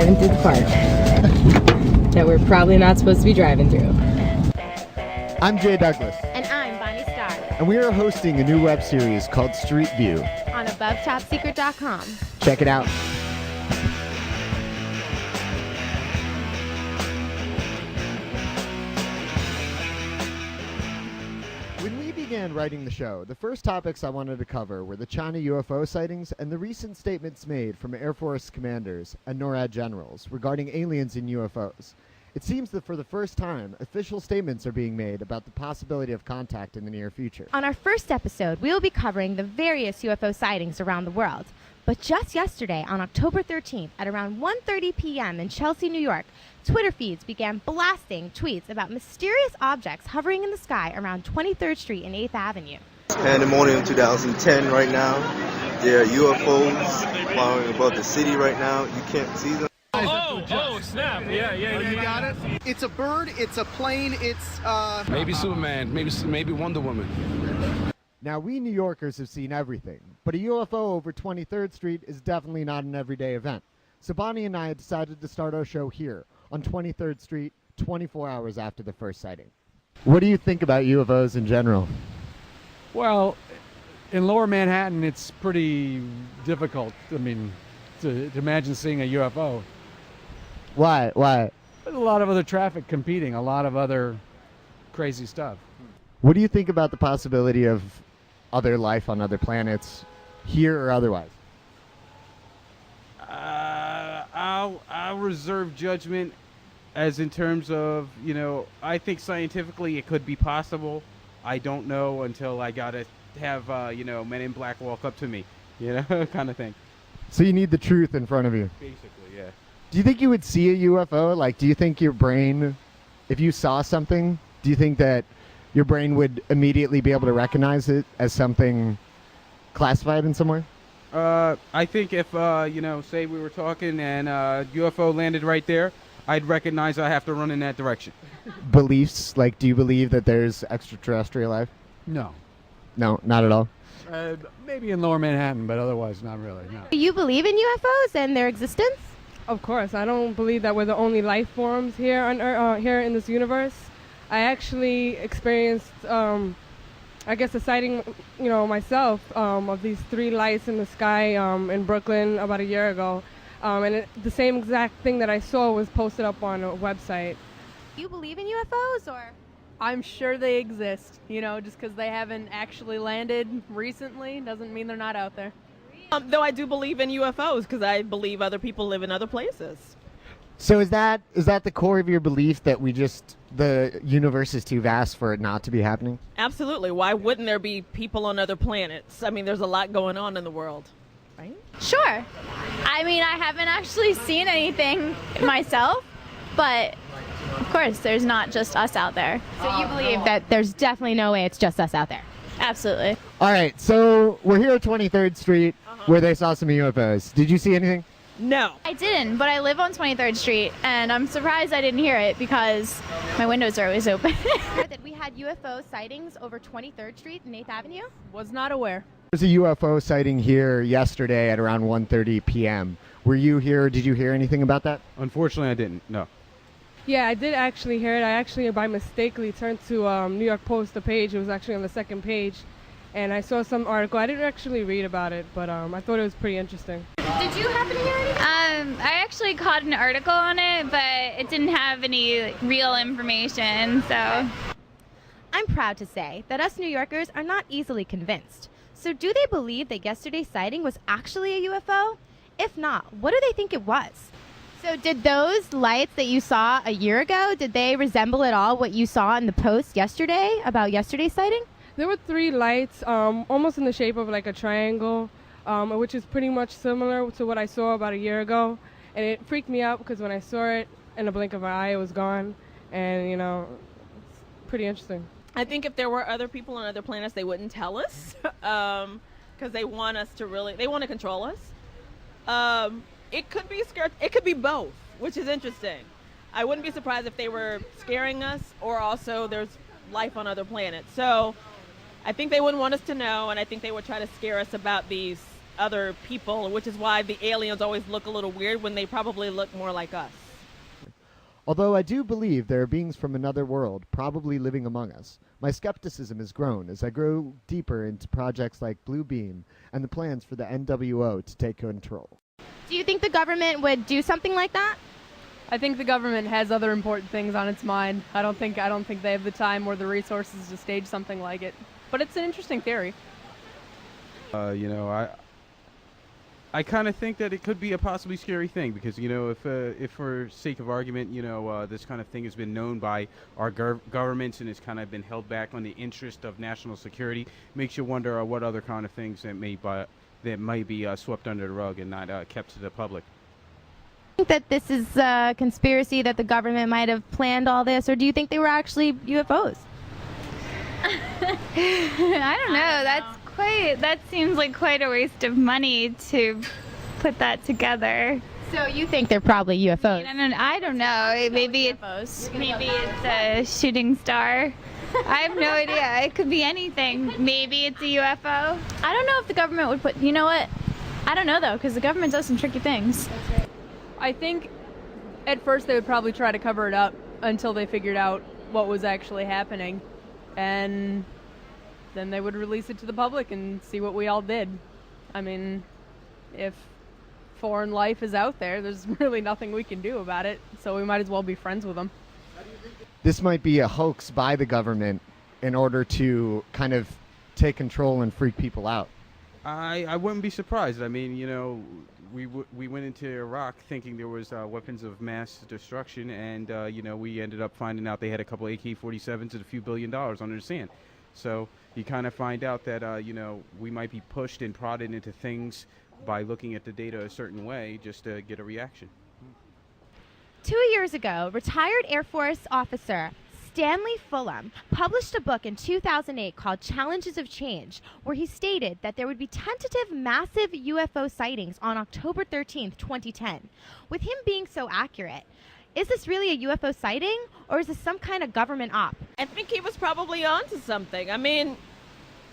Driving through the park that we're probably not supposed to be driving through. I'm Jay Douglas. And I'm Bonnie Starr. And we are hosting a new web series called Street View On AboveTopSecret.com. Check it out. When we began writing the show, the first topics I wanted to cover were the China UFO sightings and the recent statements made from Air Force commanders and NORAD generals regarding aliens and UFOs. It seems that for the first time, official statements are being made about the possibility of contact in the near future. On our first episode, we will be covering the various UFO sightings around the world. But just yesterday, on October 13th, at around 1:30 p.m. in Chelsea, New York, Twitter feeds began blasting tweets about mysterious objects hovering in the sky around 23rd Street and 8th Avenue. And the morning of 2010 right now, there are UFOs flying above the city right now. You can't see them. Oh, snap. Yeah. You got it? It's a bird, it's a plane, it's Maybe Superman, maybe Wonder Woman. Now, we New Yorkers have seen everything, but a UFO over 23rd Street is definitely not an everyday event. So Bonnie and I decided to start our show here on 23rd Street 24 hours after the first sighting. What do you think about UFOs in general? Well, in lower Manhattan, it's pretty difficult, to imagine seeing a UFO. Why? There's a lot of other traffic competing, a lot of other crazy stuff. What do you think about the possibility of other life on other planets, here or otherwise? I'll reserve judgment as in terms of, I think scientifically it could be possible. I don't know until I gotta have, Men in Black walk up to me, kind of thing. So you need the truth in front of you. Basically, yeah. Do you think you would see a UFO? Like, do you think your brain, if you saw something, do you think that your brain would immediately be able to recognize it as something classified in somewhere? I think if, say we were talking and UFO landed right there, I'd recognize I have to run in that direction. Beliefs? Like, do you believe that there's extraterrestrial life? No. No, not at all. Maybe in lower Manhattan, but otherwise not really, no. Do you believe in UFOs and their existence? Of course, I don't believe that we're the only life forms here on here in this universe. I actually experienced, a sighting, myself, of these three lights in the sky in Brooklyn about a year ago. The same exact thing that I saw was posted up on a website. Do you believe in UFOs or? I'm sure they exist, just because they haven't actually landed recently doesn't mean they're not out there. Though I do believe in UFOs because I believe other people live in other places. So is that the core of your belief that the universe is too vast for it not to be happening? Absolutely. Why wouldn't there be people on other planets? I mean, there's a lot going on in the world, right? Sure. I haven't actually seen anything myself, but of course, there's not just us out there. So you believe that there's definitely no way it's just us out there? Absolutely. All right, so we're here at 23rd Street where they saw some UFOs. Did you see anything? No. I didn't, but I live on 23rd Street, and I'm surprised I didn't hear it because my windows are always open. That we had UFO sightings over 23rd Street and 8th Avenue? Was not aware. There's a UFO sighting here yesterday at around 1:30 p.m. Were you here? Did you hear anything about that? Unfortunately, I didn't, no. Yeah, I did actually hear it. I actually, by mistakenly, turned to New York Post, the page. It was actually on the second page. And I saw some article. I didn't actually read about it, but I thought it was pretty interesting. Did you happen to hear anything? I actually caught an article on it, but it didn't have any real information, so. I'm proud to say that us New Yorkers are not easily convinced. So do they believe that yesterday's sighting was actually a UFO? If not, what do they think it was? So did those lights that you saw a year ago, did they resemble at all what you saw in the post yesterday about yesterday's sighting? There were three lights, almost in the shape of like a triangle, which is pretty much similar to what I saw about a year ago. And it freaked me out because when I saw it, in a blink of an eye, it was gone. And, it's pretty interesting. I think if there were other people on other planets, they wouldn't tell us because they want us to they want to control us. It could be it could be both, which is interesting. I wouldn't be surprised if they were scaring us or also there's life on other planets. So I think they wouldn't want us to know, and I think they would try to scare us about these other people, which is why the aliens always look a little weird when they probably look more like us. Although I do believe there are beings from another world probably living among us, my skepticism has grown as I grow deeper into projects like Blue Beam and the plans for the NWO to take control. Do you think the government would do something like that? I think the government has other important things on its mind. I don't think they have the time or the resources to stage something like it. But it's an interesting theory. You know, I kind of think that it could be a possibly scary thing because, you know, if for sake of argument, you know, this kind of thing has been known by our governments and has kind of been held back on the interest of national security, makes you wonder what other kind of things that might be swept under the rug and not kept to the public. Do you think that this is a conspiracy, that the government might have planned all this, or do you think they were actually UFOs? I don't know. That seems like quite a waste of money to put that So you think they're probably UFOs? I don't know. Maybe it's a shooting star. I have no idea. It could be anything. Maybe it's a UFO. I don't know if the government would put. You know what? I don't know though, because the government does some tricky things. I think at first they would probably try to cover it up until they figured out what was actually happening, and then they would release it to the public and see what we all did. I mean, if foreign life is out there, there's really nothing we can do about it, so we might as well be friends with them. This might be a hoax by the government in order to kind of take control and freak people out. I wouldn't be surprised. I mean, you know, we went into Iraq thinking there was weapons of mass destruction, and you know, we ended up finding out they had a couple AK-47s and a few $1 billion under the sand. So you kind of find out that you know, we might be pushed and prodded into things by looking at the data a certain way just to get a reaction. 2 years ago, retired Air Force officer Stanley Fulham published a book in 2008 called Challenges of Change, where he stated that there would be tentative massive UFO sightings on October 13th, 2010. With him being so accurate, is this really a UFO sighting, or is this some kind of government op? I think he was probably onto something. I mean,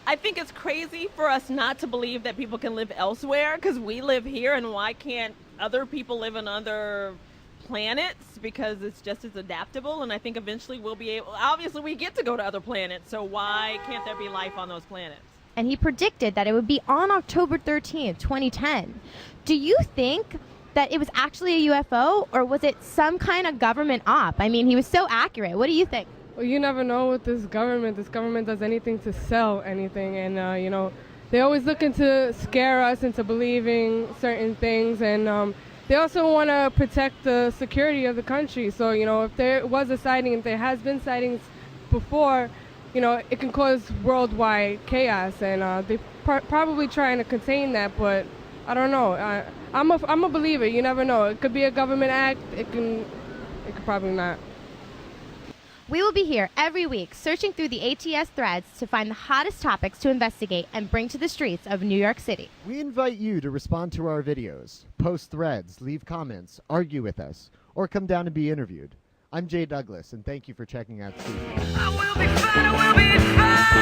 I think it's crazy for us not to believe that people can live elsewhere, because we live here, and why can't other people live on other planets? Because it's just as adaptable, and I think eventually we'll be able, obviously we get to go to other planets, so why can't there be life on those planets? And he predicted that it would be on October 13th, 2010. Do you think that it was actually a UFO, or was it some kind of government op? I mean, he was so accurate. What do you think? Well, you never know with this government. This government does anything to sell anything, and you know, they always looking to scare us into believing certain things, and they also want to protect the security of the country. So, you know, if there was a sighting, if there has been sightings before, you know, it can cause worldwide chaos, and they're probably trying to contain that, but I don't know. I'm a believer. You never know. It could be a government act. It could probably not. We will be here every week searching through the ATS threads to find the hottest topics to investigate and bring to the streets of New York City. We invite you to respond to our videos, post threads, leave comments, argue with us, or come down and be interviewed. I'm Jay Douglas, and thank you for checking out Street View. I will be fine, I will be fine.